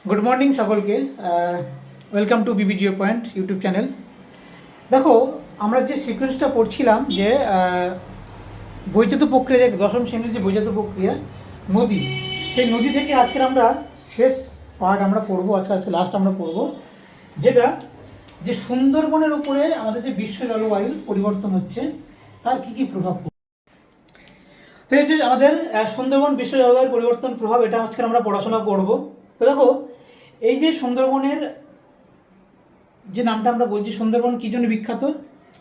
Good morning সকলকে। Welcome to বিবিজিও point YouTube channel. দেখো, আমরা যে সিকোয়েন্সটা পড়ছিলাম যে বৈজাত প্রক্রিয়া, যে দশম শ্রেণীর যে বৈজাত প্রক্রিয়া নদী, সেই নদী থেকে আজকের আমরা শেষ পার্ট আমরা পড়বো। আজকে লাস্ট আমরা পড়বো যেটা যে সুন্দরবনের উপরে আমাদের যে বিশ্ব জলবায়ু পরিবর্তন হচ্ছে তার কী কী প্রভাব পড়বে। তো এই যে আমাদের সুন্দরবন বিশ্ব জলবায়ুর পরিবর্তন প্রভাব, এটা আজকে আমরা পড়াশোনা করব। তো দেখো, এই যে সুন্দরবনের যে নামটা আমরা বলছি, সুন্দরবন কী জন্য বিখ্যাত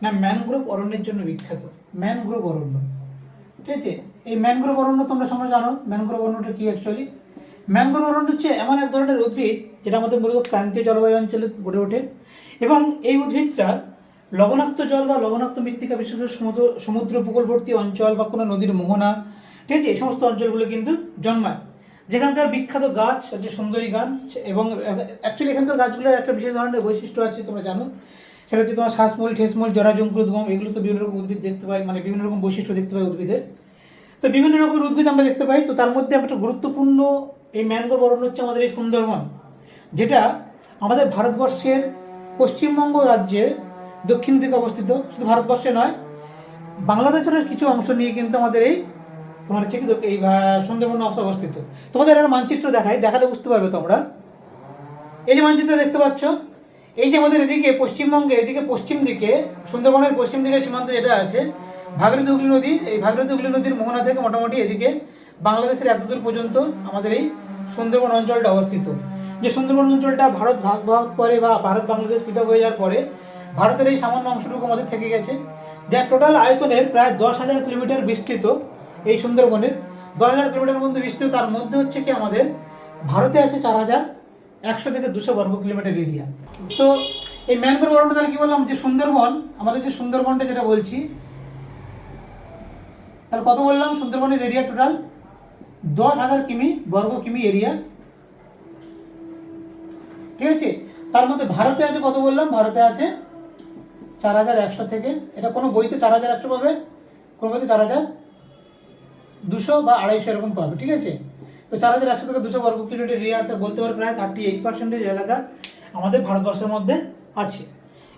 না ম্যানগ্রোভ অরণ্যের জন্য বিখ্যাত। ম্যানগ্রোভ অরণ্য, ঠিক আছে। এই ম্যানগ্রোভ অরণ্য তোমরা সবাই জানো ম্যানগ্রোভ অরণ্যটা কী অ্যাকচুয়ালি। ম্যানগ্রোভ অরণ্য হচ্ছে এমন এক ধরনের উদ্ভিদ যেটা আমাদের মূলত ক্রান্তীয় জলবায়ু অঞ্চলে গড়ে ওঠে, এবং এই উদ্ভিদটা লবণাক্ত জল বা লবণাক্ত মৃত্তিকা, বিশেষ করে সমুদ্র উপকূলবর্তী অঞ্চল বা কোনো নদীর মোহনা, ঠিক আছে, এই সমস্ত অঞ্চলগুলো কিন্তু জন্মায়। যেখানকার বিখ্যাত গাছ হচ্ছে সুন্দরী গাছ, এবং অ্যাকচুয়ালি এখানকার গাছগুলোর একটা বিশেষ ধরনের বৈশিষ্ট্য আছে, তোমরা জানো। সেটা হচ্ছে তোমার শ্বাসমূল, ঠেসমূল, জরাজঙ্কুরোদ্গম, এগুলো তো বিভিন্ন রকম উদ্ভিদ দেখতে পাই, মানে বিভিন্ন রকম বৈশিষ্ট্য দেখতে পাই উদ্ভিদের। তো বিভিন্ন রকমের উদ্ভিদ আমরা দেখতে পাই। তো তার মধ্যে একটা গুরুত্বপূর্ণ এই ম্যানগ্রোভ অরণ্য হচ্ছে আমাদের এই সুন্দরবন, যেটা আমাদের ভারতবর্ষের পশ্চিমবঙ্গ রাজ্যের দক্ষিণ দিকে অবস্থিত। শুধু ভারতবর্ষে নয়, বাংলাদেশের কিছু অংশ নিয়ে কিন্তু আমাদের এই তোমার হচ্ছে কি এই সুন্দরবন অংশ অবস্থিত। তোমাদের একটা মানচিত্র দেখালে বুঝতে পারবে তোমরা। এই যে মানচিত্র দেখতে পাচ্ছ, এই যে আমাদের এদিকে পশ্চিমবঙ্গে, এদিকে পশ্চিম দিকে সুন্দরবনের পশ্চিম দিকে সীমান্ত যেটা আছে ভাগীরথী হুগলি নদী, এই ভাগীরথী হুগলি নদীর মোহনা থেকে মোটামুটি এদিকে বাংলাদেশের এতদূর পর্যন্ত আমাদের এই সুন্দরবন অঞ্চলটা অবস্থিত। যে সুন্দরবন অঞ্চলটা ভারত ভাগ পরে বা ভারত বাংলাদেশ পৃথক হয়ে যাওয়ার পরে ভারতের এই সামান্য অংশটুকু আমাদের থেকে গেছে, যা টোটাল আয়তনের প্রায় 10,000 কিলোমিটার বিস্তৃত। এই সুন্দরবনের 10,000 কিলোমিটার মধ্যে বিস্তৃত, তার মধ্যে হচ্ছে কি আমাদের ভারতে আছে 4,100 থেকে 200 বর্গ কিলোমিটার এরিয়া। তো এই ম্যানগ্রোভ অরণ্য, তাহলে কি বললাম যে সুন্দরবন, আমাদের যে সুন্দরবনটা যেটা বলছি, তাহলে কত বললাম, সুন্দরবনের এরিয়া টোটাল 10,000 বর্গ কিমি এরিয়া, ঠিক আছে। তার মধ্যে ভারতে আছে কত বললাম, ভারতে আছে 4,100 থেকে, এটা কোনো বইতে 4,100 পাবে, কোনো বইতে 4,200 বা 250 এরকম পাবে, ঠিক আছে। তো 4,100 থেকে 200 বর্গ কিলোমিটার এরিয়া, অর্থাৎ বলতে পারে প্রায় 38% এলাকা আমাদের ভারতবর্ষের মধ্যে আছে।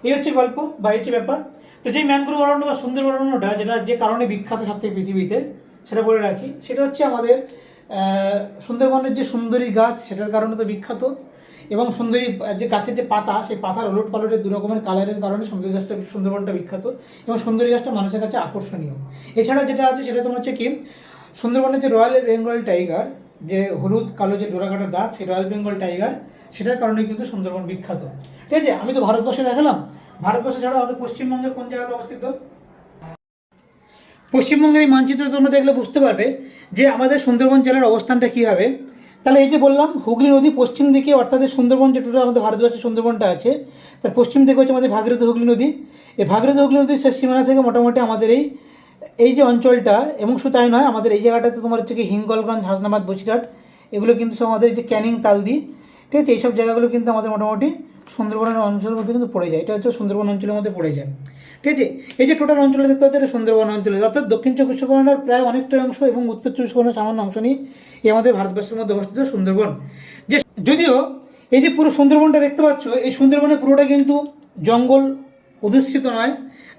এই হচ্ছে গল্প বা এই হচ্ছে ব্যাপার। তো যেই ম্যানগ্রোভ অরণ্য বা সুন্দরবন অরণ্যটা, যেটা যে কারণে বিখ্যাত সবথেকে পৃথিবীতে, সেটা বলে রাখি। সেটা হচ্ছে আমাদের সুন্দরবনের যে সুন্দরী গাছ, সেটার কারণে তো বিখ্যাত। এবং সুন্দরী যে গাছের যে পাতা, সেই পাতার ওলট পালটের দু রকমের কালারের কারণে সুন্দরবনটা বিখ্যাত, এবং সুন্দরী গাছটা মানুষের কাছে আকর্ষণীয়। এছাড়া যেটা আছে সেটা তোমার হচ্ছে কি, সুন্দরবনের যে রয়্যাল বেঙ্গল টাইগার, যে হলুদ কালো যে ডোরাকাটা দাগ, সেই রয়্যাল বেঙ্গল টাইগার, সেটার কারণে কিন্তু সুন্দরবন বিখ্যাত, ঠিক আছে। আমি তো ভারতবর্ষে দেখালাম, ভারতবর্ষে ছাড়াও আমাদের পশ্চিমবঙ্গের কোন জায়গাতে অবস্থিত। পশ্চিমবঙ্গের এই মানচিত্র তোমরা দেখলে বুঝতে পারবে যে আমাদের সুন্দরবন জেলার অবস্থানটা কী হবে। তাহলে এই যে বললাম হুগলি নদী পশ্চিম দিকে, অর্থাৎ সুন্দরবন যে টোটাল আমাদের ভারতবর্ষের সুন্দরবনটা আছে, তার পশ্চিম দিকে হচ্ছে আমাদের ভাগীরথী হুগলি নদী। এই ভাগীরথী হুগলি নদীর শেষ সীমানা থেকে মোটামুটি আমাদের এই যে অঞ্চলটা, এবং শুধু তাই নয়, আমাদের এই জায়গাটাতে তোমার হচ্ছে কি হিঙ্গলগঞ্জ, হাসনাবাদ, বসিরহাট, এগুলো কিন্তু সব আমাদের এই যে ক্যানিং, তালদি, ঠিক আছে, এইসব জায়গাগুলো কিন্তু আমাদের মোটামুটি সুন্দরবনের অঞ্চলের মধ্যে কিন্তু পড়ে যায়। এটা হচ্ছে সুন্দরবন অঞ্চলের মধ্যে পড়ে যায়, ঠিক আছে। এই যে টোটাল অঞ্চলে দেখতে পাচ্ছি, এটা সুন্দরবন অঞ্চলে, অর্থাৎ দক্ষিণ চব্বিশ পরগনার প্রায় অনেকটা অংশ এবং উত্তর চব্বিশ পরগনার সামান্য অংশ নিয়ে এই আমাদের ভারতবর্ষের মধ্যে অবস্থিত সুন্দরবন। যে যদিও এই যে পুরো সুন্দরবনটা দেখতে পাচ্ছ, এই সুন্দরবনের পুরোটা কিন্তু জঙ্গল অধিষ্ঠিত নয়,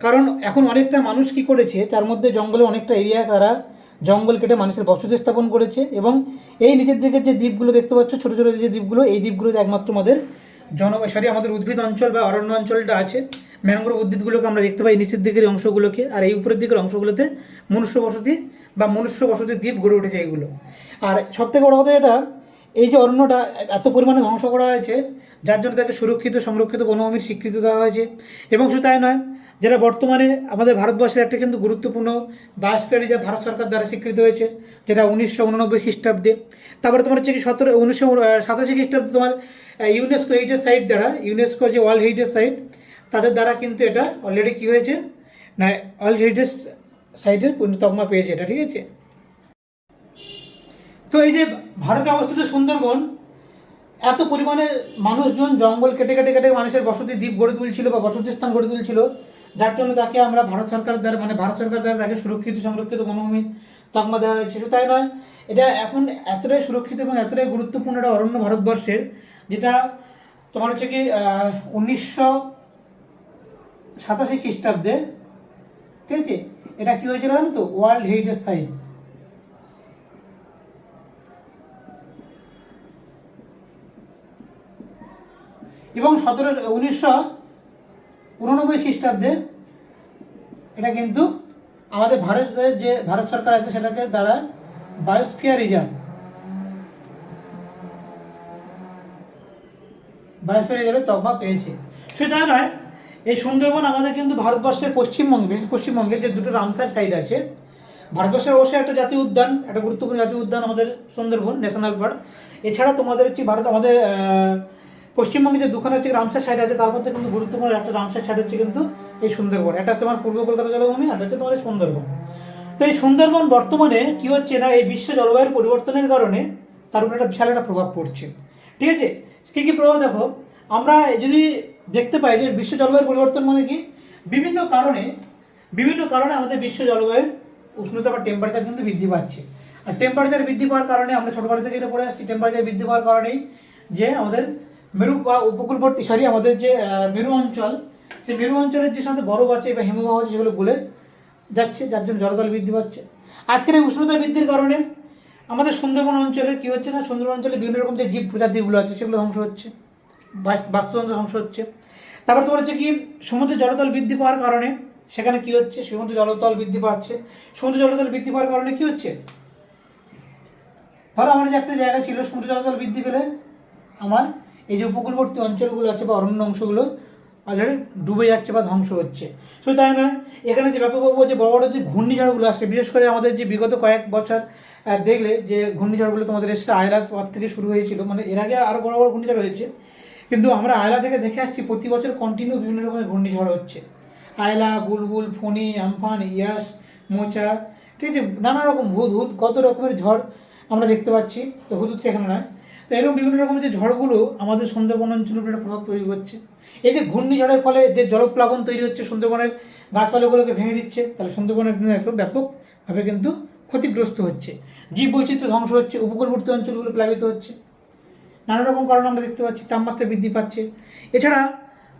কারণ এখন অনেকটা মানুষ কি করেছে, তার মধ্যে জঙ্গলে অনেকটা এরিয়া তারা জঙ্গল কেটে মানুষের বসতি স্থাপন করেছে। এবং এই নিচের দিকের যে দ্বীপগুলো দেখতে পাচ্ছ, ছোটো ছোটো যে দ্বীপগুলো, এই দ্বীপগুলোতে একমাত্র আমাদের আমাদের উদ্ভিদ অঞ্চল বা অরণ্য অঞ্চলটা আছে। ম্যানগ্রোভ উদ্ভিদগুলোকে আমরা দেখতে পাই নিচের দিকের অংশগুলোকে, আর এই উপরের দিকের অংশগুলোতে মনুষ্য বসতির দ্বীপ গড়ে উঠেছে এইগুলো। আর সবথেকে বড় কথা, এটা এই যে অরণ্যটা এত পরিমাণে ধ্বংস করা হয়েছে, যার জন্য তাকে সুরক্ষিত সংরক্ষিত বনভূমির স্বীকৃতি দেওয়া হয়েছে। এবং শুধু তাই নয়, যেটা বর্তমানে আমাদের ভারতবর্ষের একটা কিন্তু গুরুত্বপূর্ণ বায়োস্ফিয়ার রিজার্ভ ভারত সরকার দ্বারা স্বীকৃত হয়েছে, যেটা 1989 খ্রিস্টাব্দে। তারপরে তোমার হচ্ছে কি 1987 খ্রিস্টাব্দে তোমার ইউনেস্কো হেরিটেজ সাইট দ্বারা, ইউনেস্কো যে ওয়ার্ল্ড হেরিটেজ সাইট, তাদের দ্বারা কিন্তু এটা অলরেডি কী হয়েছে না, ওয়ার্ল্ড হেরিটেজ সাইটের তকমা পেয়েছে এটা, ঠিক আছে। তো এই যে ভারতে অবস্থিত সুন্দরবন, এত পরিমাণে মানুষজন জঙ্গল কেটে কেটে কেটে মানুষের বসতি দ্বীপ গড়ে তুলছিল বা বসতি স্থান গড়ে তুলছিল, যার জন্য তাকে আমরা ভারত সরকার দ্বারা তাকে সুরক্ষিত সংরক্ষিত বনভূমি তকমা দেওয়া হয়েছে। শুধু তাই নয়, এটা এখন এতটাই সুরক্ষিত এবং এতটাই গুরুত্বপূর্ণ একটা অরণ্য ভারতবর্ষের, যেটা তোমার হচ্ছে কি 1987 খ্রিস্টাব্দে, ঠিক আছে, এটা কি হয়েছিল জানো তো, ওয়ার্ল্ড হেরিটেজ সাইট। এবং 1989 খ্রিস্টাব্দে এটা কিন্তু আমাদের ভারতের যে ভারত সরকার আছে সেটাকে দ্বারা বায়োস্ফিয়ার রিজার্ভের তকমা পেয়েছে। শুধু তাই নয়, এই সুন্দরবন আমাদের কিন্তু ভারতবর্ষের পশ্চিমবঙ্গে, বিশেষ পশ্চিমবঙ্গে যে দুটো রামসার সাইট আছে, ভারতবর্ষের অবশ্যই একটা জাতীয় উদ্যান, একটা গুরুত্বপূর্ণ জাতীয় উদ্যান আমাদের সুন্দরবন ন্যাশনাল পার্ক। এছাড়া তোমাদের হচ্ছে আমাদের পশ্চিমবঙ্গে যে দুখানা হচ্ছে রামসার সাইট আছে, তার মধ্যে কিন্তু গুরুত্বপূর্ণ একটা রামসার সাইট হচ্ছে কিন্তু এই সুন্দরবন। এটা তোমার পূর্ব কলকাতা জলভূমি, আর হচ্ছে তোমার সুন্দরবন। তো এই সুন্দরবন বর্তমানে কি হচ্ছে না, এই বিশ্ব জলবায়ুর পরিবর্তনের কারণে তার উপরে একটা বিশাল একটা প্রভাব পড়ছে। ঠিক আছে, কী কী প্রভাব দেখো, আমরা যদি দেখতে পাই যে বিশ্ব জলবায়ুর পরিবর্তন মানে কি, বিভিন্ন কারণে আমাদের বিশ্ব জলবায়ুর উষ্ণতা বা টেম্পারেচার কিন্তু বৃদ্ধি পাচ্ছে। আর টেম্পারেচার বৃদ্ধি পাওয়ার কারণে আমরা ছোটোবেলা থেকে এটা পড়ে আসছি, টেম্পারেচার বৃদ্ধি পাওয়ার কারণেই যে আমাদের মেরু বা উপকূলবর্তী আমাদের যে মেরু অঞ্চল, সেই মেরু অঞ্চলের যে সমস্ত বরফ আছে বা হিমবাহ আছে সেগুলো গলে যাচ্ছে, যার জন্য জলতল বৃদ্ধি পাচ্ছে। আজকের এই উষ্ণতা বৃদ্ধির কারণে আমাদের সুন্দরবন অঞ্চলে কী হচ্ছে না, সুন্দরবন অঞ্চলে বিভিন্ন রকম যে জীব প্রজাতিগুলো আছে সেগুলো ধ্বংস হচ্ছে, বাস্তুতন্ত্র ধ্বংস হচ্ছে। তারপর তোমার হচ্ছে কি, সমুদ্রের জলতল বৃদ্ধি পাওয়ার কারণে সেখানে কি হচ্ছে, সমুদ্র জলতল বৃদ্ধি পাচ্ছে। সমুদ্র জলতল বৃদ্ধি পাওয়ার কারণে কি হচ্ছে, ধরো আমার যে একটা জায়গা ছিল, সমুদ্র জলতল বৃদ্ধি পেলে আমার এই যে উপকূলবর্তী অঞ্চলগুলো আছে বা অরণ্য অংশগুলো অলরেডি ডুবে যাচ্ছে বা ধ্বংস হচ্ছে। শুধু তাই নয়, এখানে যে ব্যাপকভাবে যে বড় বড় যে ঘূর্ণিঝড়গুলো আসছে, বিশেষ করে আমাদের যে বিগত কয়েক বছর দেখলে যে ঘূর্ণিঝড়গুলো তোমাদের এসছে, আয়লার পর থেকে শুরু হয়েছিল, মানে এর আগে আরও বড় বড় ঘূর্ণিঝড় হয়েছে, কিন্তু আমরা আয়লা থেকে দেখে আসছি প্রতি বছর কন্টিনিউ বিভিন্ন রকমের ঘূর্ণিঝড় হচ্ছে। আয়লা, বুলবুল, ফণি, আমফান, ইয়াস, মোচা, ঠিক আছে, নানা রকম হুদহুদ, কত রকমের ঝড় আমরা দেখতে পাচ্ছি। তো হুদহুদ সেখানে নয়, তো এরকম বিভিন্ন রকমের যে ঝড়গুলো আমাদের সুন্দরবন অঞ্চলের উপরে প্রভাব তৈরি করছে। এই যে ঘূর্ণিঝড়ের ফলে যে জলপ্লাবন তৈরি হচ্ছে, সুন্দরবনের গাছপালাগুলোকে ভেঙে দিচ্ছে, তাহলে সুন্দরবনের একটু ব্যাপকভাবে কিন্তু ক্ষতিগ্রস্ত হচ্ছে, জীব বৈচিত্র্য ধ্বংস হচ্ছে, উপকূলবর্তী অঞ্চলগুলো প্লাবিত হচ্ছে, নানা রকম কারণ আমরা দেখতে পাচ্ছি, তাপমাত্রা বৃদ্ধি পাচ্ছে। এছাড়া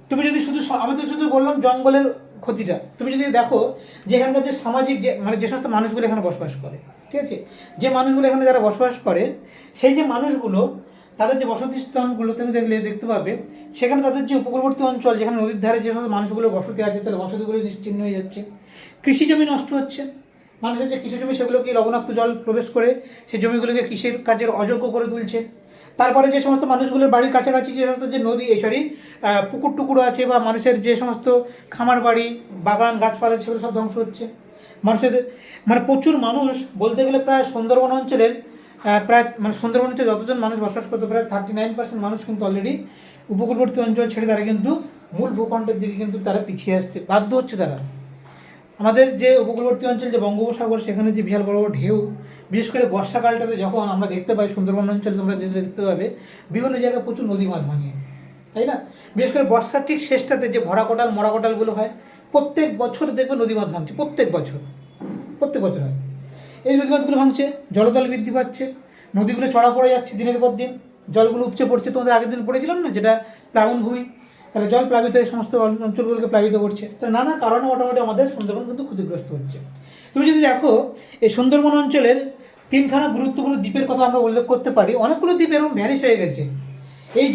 তুমি যদি আমি তো শুধু বললাম জঙ্গলের ক্ষতিটা, তুমি যদি দেখো যে এখানকার যে সামাজিক যে মানে যে সমস্ত মানুষগুলো এখানে বসবাস করে, ঠিক আছে, যে মানুষগুলো এখানে যারা বসবাস করে, সেই যে মানুষগুলো তাদের যে বসতি স্থানগুলো তুমি দেখতে পাবে, সেখানে তাদের যে উপকূলবর্তী অঞ্চল, যেখানে নদীর ধারে যে সমস্ত মানুষগুলো বসতি আছে, তাহলে বসতিগুলো নিশ্চিহ্ন হয়ে যাচ্ছে, কৃষি জমি নষ্ট হচ্ছে, মানুষের যে কৃষি জমি সেগুলোকে লবণাক্ত জল প্রবেশ করে সেই জমিগুলোকে কৃষির কাজের অযোগ্য করে তুলছে। তারপরে যে সমস্ত মানুষগুলোর বাড়ির কাছাকাছি যে সমস্ত যে নদী পুকুর টুকুর আছে বা মানুষের যে সমস্ত খামার বাড়ি, বাগান, গাছপালা, সেগুলো সব ধ্বংস হচ্ছে। মানুষের মানে প্রচুর মানুষ বলতে গেলে প্রায় সুন্দরবন অঞ্চলের সুন্দরবন অঞ্চলে যতজন মানুষ বসবাস করতে, প্রায় 39% মানুষ কিন্তু অলরেডি উপকূলবর্তী অঞ্চল ছেড়ে তারা কিন্তু মূল ভূখণ্ডের দিকে কিন্তু তারা পিছিয়ে আসছে, বাধ্য হচ্ছে তারা। আমাদের যে উপকূলবর্তী অঞ্চল যে বঙ্গোপসাগর, সেখানে যে বিশাল বড় বড় ঢেউ, বিশেষ করে বর্ষাকালটাতে যখন আমরা দেখতে পাই সুন্দরবন অঞ্চলে, তোমরা দেখতে পাবে বিভিন্ন জায়গায় প্রচুর নদী বাঁধ ভাঙে, তাই না? বিশেষ করে বর্ষার ঠিক শেষটাতে যে ভরা কোটাল মরা কোটালগুলো হয়, প্রত্যেক বছর দেখবে নদী বাঁধ ভাঙছে, প্রত্যেক বছর হয়। এই নদী বাঁধগুলো ভাঙছে, জলতল বৃদ্ধি পাচ্ছে, নদীগুলো চড়া পড়ে যাচ্ছে দিনের পর দিন, জলগুলো উপচে পড়ছে। তোমাদের আগের দিন পড়েছিলাম না, যেটা প্লাবনভূমি, তাহলে জল প্লাবিত হয়ে সমস্ত অঞ্চলগুলোকে প্লাবিত করছে। তাহলে নানা কারণে মোটামুটি আমাদের সুন্দরবন কিন্তু ক্ষতিগ্রস্ত হচ্ছে। তুমি যদি দেখো এই সুন্দরবন অঞ্চলের 3খানা গুরুত্বপূর্ণ দ্বীপের কথা আমরা উল্লেখ করতে পারি, অনেকগুলো দ্বীপ এরকম ভ্যানিশ হয়ে গেছে এই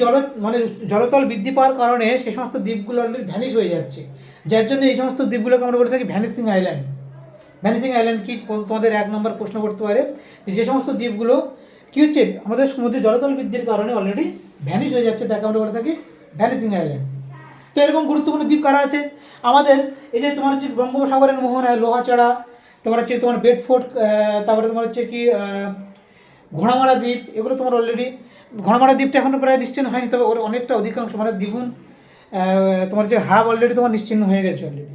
জলতল বৃদ্ধি পাওয়ার কারণে। সেই সমস্ত দ্বীপগুলো অলরেডি ভ্যানিশ হয়ে যাচ্ছে, যার জন্য এই সমস্ত দ্বীপগুলোকে আমরা বলে থাকি ভ্যানিশিং আইল্যান্ড। ভ্যানিশিং আইল্যান্ড কি, তোমাদের 1 নম্বর প্রশ্ন করতে পারে যে সমস্ত দ্বীপগুলো কী হচ্ছে আমাদের সমুদ্রের জলতল বৃদ্ধির কারণে অলরেডি ভ্যানিশ হয়ে যাচ্ছে, তাকে আমরা বলে থাকি ভ্যানিশিং আইল্যান্ড। তো এরকম গুরুত্বপূর্ণ দ্বীপ কারা আছে আমাদের, এই যে তোমার হচ্ছে বঙ্গোপসাগরের মোহনায় লোহাচড়া, তোমার হচ্ছে তোমার বেডফোর্ট, তারপরে তোমার হচ্ছে কি ঘোড়ামারা দ্বীপ, এগুলো তোমার অলরেডি, ঘোড়ামারা দ্বীপটা এখনও প্রায় নিশ্চিহ্ন হয়নি, তবে ওর অনেকটা অধিকাংশ মানে দ্বিগুণ তোমার যে হাব অলরেডি তোমার নিশ্চিহ্ন হয়ে গেছে অলরেডি,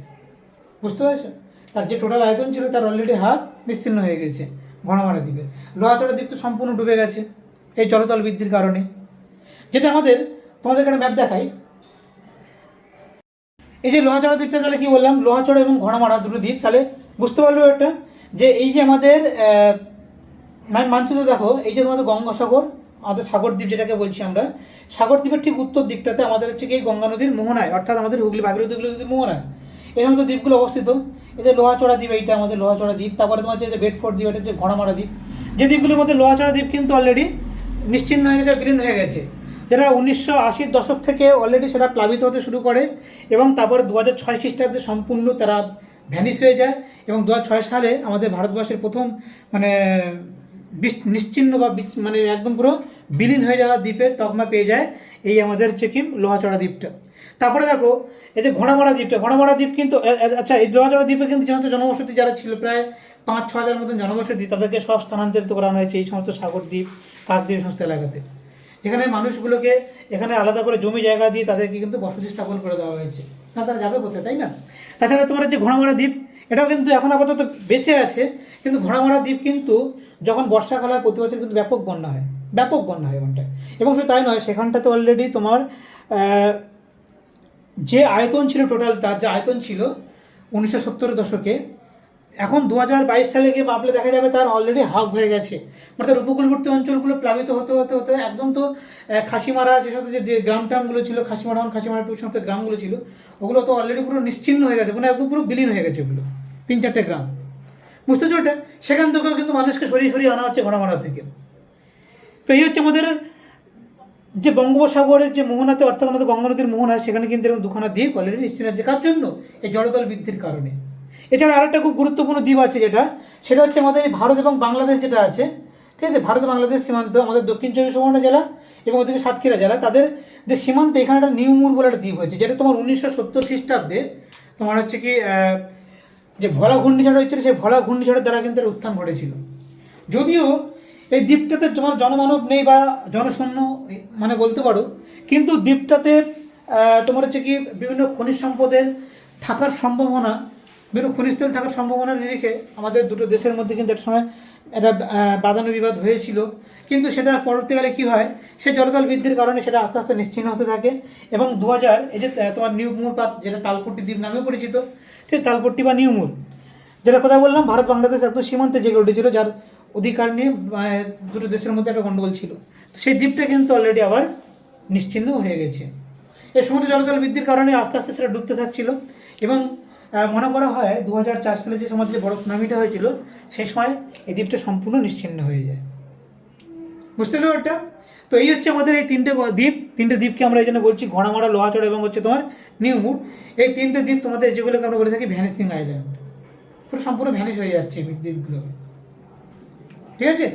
বুঝতে পেরেছো? তার যে টোটাল আয়তন ছিল তার অলরেডি হাব নিশ্চিহ্ন হয়ে গেছে ঘোড়ামারা দ্বীপে। লোহাচড়া দ্বীপ তো সম্পূর্ণ ডুবে গেছে এই জলতল বৃদ্ধির কারণে। যেটা তোমাদের এখানে ম্যাপ দেখাই, এই যে লোহাচড়া দ্বীপটা, তাহলে কী বললাম, লোহাচড়া এবং ঘোড়ামারা দুটো দ্বীপ, তাহলে বুঝতে পারলো একটা যে এই যে আমাদের মানচিত্র দেখো, এই যে তোমাদের গঙ্গাসাগর, আমাদের সাগরদ্বীপ যেটাকে বলছি আমরা, সাগরদ্বীপের ঠিক উত্তর দিকটাতে আমাদের হচ্ছে কি গঙ্গা নদীর মোহনায়, অর্থাৎ আমাদের হুগলি ভাগীরথী নদীর মোহনায় এই সমস্ত দ্বীপগুলো অবস্থিত। এই যে লোহাচড়া দ্বীপ, এইটা আমাদের লোহাচড়া দ্বীপ। তারপরে তোমার যে বেডফোর্ড দ্বীপ, এটা হচ্ছে ঘোড়ামারা দ্বীপ। যে দ্বীপগুলোর মধ্যে লোহাচড়া দ্বীপ কিন্তু অলরেডি নিশ্চিহ্ন হয়ে গেছে, বিলীন হয়ে গেছে, যেটা 1980-র দশক থেকে অলরেডি সেটা প্লাবিত হতে শুরু করে এবং তারপরে 2006 খ্রিস্টাব্দে সম্পূর্ণ তারা ভ্যানিশ হয়ে যায় এবং 2006 সালে আমাদের ভারতবর্ষের প্রথম মানে নিশ্চিহ্ন বা মানে একদম পুরো বিলীন হয়ে যাওয়া দ্বীপের তকমা পেয়ে যায় এই আমাদের হচ্ছে কি লোহাচড়া দ্বীপটা। তারপরে দেখো এই যে ঘোড়ামারা দ্বীপটা, ঘোড়ামারা দ্বীপ কিন্তু আচ্ছা, এই লোহাচড়া দ্বীপে কিন্তু যে সমস্ত জনবসতি যারা ছিল, প্রায় 5-6 হাজার মতন জনবসতি, তাদেরকে সব স্থানান্তরিত করানো হয়েছে এই সমস্ত সাগরদ্বীপ, কাকদ্বীপ সমস্ত এলাকাতে। এখানে মানুষগুলোকে এখানে আলাদা করে জমি জায়গা দিয়ে তাদেরকে কিন্তু বসতি স্থাপন করে দেওয়া হয়েছে, না তারা যাবে কোথায়, তাই না? তাছাড়া তোমার যে ঘোড়ামারা দ্বীপ, এটাও কিন্তু এখন আপাতত বেঁচে আছে, কিন্তু ঘোড়ামারা দ্বীপ কিন্তু যখন বর্ষাকাল হয় প্রতি বছর কিন্তু ব্যাপক বন্যা হয়, ব্যাপক বন্যা হয় ওখানটায়। এবং শুধু তাই নয়, সেখানটাতে অলরেডি তোমার যে আয়তন ছিল, টোটাল তার যে আয়তন ছিল 1970-এর দশকে, এখন 2022 সালে গিয়ে মাপলে দেখা যাবে তার অলরেডি হাফ হয়ে গেছে। মানে তার উপকূলবর্তী অঞ্চলগুলো প্লাবিত হতে হতে হতে একদম তো খাসিমারা যে সমস্ত যে গ্রাম টামগুলো ছিল, খাসিমারা খাসিমারা টু সমস্ত গ্রামগুলো ছিল, ওগুলো তো অলরেডি পুরো নিশ্চিহ্ন হয়ে গেছে, মানে একদম পুরো বিলীন হয়ে গেছে ওগুলো, 3-4টে গ্রাম, বুঝতে পারছো ওটা? সেখান থেকেও কিন্তু মানুষকে সরিয়ে সরিয়ে আনা হচ্ছে ঘোড়ামারা থেকে। তো এই হচ্ছে আমাদের যে বঙ্গোপসাগরের যে মোহনাতে, অর্থাৎ আমাদের গঙ্গা নদীর মোহনা, সেখানে কিন্তু এরকম দুখানা দ্বীপ অলরেডি নিশ্চিহ্ন হচ্ছে। কার জন্য? এই জলতল বৃদ্ধির কারণে। এছাড়া আরেকটা খুব গুরুত্বপূর্ণ দ্বীপ আছে, সেটা হচ্ছে আমাদের এই ভারত এবং বাংলাদেশ যেটা আছে, ঠিক আছে, ভারত বাংলাদেশ সীমান্ত, আমাদের দক্ষিণ চব্বিশ পরগনা জেলা এবং ওদিকে সাতক্ষীরা জেলা, তাদের যে সীমান্তে এখানে একটা নিউমুর বলে একটা দ্বীপ হয়েছে, যেটা তোমার 1970 খ্রিস্টাব্দে তোমার হচ্ছে কি যে ভোলা ঘূর্ণিঝড় হয়েছিল, সেই ভোলা ঘূর্ণিঝড়ের দ্বারা কিন্তু এর উত্থান ঘটেছিল। যদিও এই দ্বীপটাতে তোমার জনমানব নেই বা জনশূন্য মানে বলতে পারো, কিন্তু দ্বীপটাতে তোমার হচ্ছে কি বিভিন্ন খনিজ সম্পদের থাকার সম্ভাবনা, বিভিন্ন খনিজ তেল থাকার সম্ভাবনার নিরিখে আমাদের দুটো দেশের মধ্যে কিন্তু একটা সময় একটা বাদানুবিবাদ হয়েছিল। কিন্তু সেটা পরবর্তীকালে কী হয়, সেই জলতল বৃদ্ধির কারণে সেটা আস্তে আস্তে নিশ্চিহ্ন হতে থাকে এবং 2000 এই যে তোমার নিউমুর পাত, যেটা তালপট্টি দ্বীপ নামেও পরিচিত, ঠিক তালপট্টি বা নিউমুর, যেটা কথা বললাম ভারত বাংলাদেশ একদম সীমান্তে জেগে উঠেছিল, যার অধিকার নিয়ে দুটো দেশের মধ্যে একটা গণ্ডগোল ছিল। তো সেই দ্বীপটা কিন্তু অলরেডি আবার নিশ্চিহ্ন হয়ে গেছে। এই সমুদ্র জলতল বৃদ্ধির কারণে আস্তে আস্তে সেটা ডুবতে থাকছিল এবং মনে করা হয় 2004 সালে যে সময় যে বড় সুনামিটা হয়েছিল, সেই সময় এই দ্বীপটা সম্পূর্ণ নিশ্চিহ্ন হয়ে যায়, বুঝতে পারলো ওটা? তো এই হচ্ছে আমাদের এই তিনটে দ্বীপকে আমরা এই জন্য বলছি ঘোড়ামারা, লোহাচড়া এবং হচ্ছে তোমার নিউমুর। এই তিনটে দ্বীপ তোমাদের যেগুলোকে আমরা বলে থাকি ভ্যানিসিং আইল্যান্ড, পুরো সম্পূর্ণ ভ্যানিশ হয়ে যাচ্ছে এই দ্বীপগুলো, ঠিক আছে?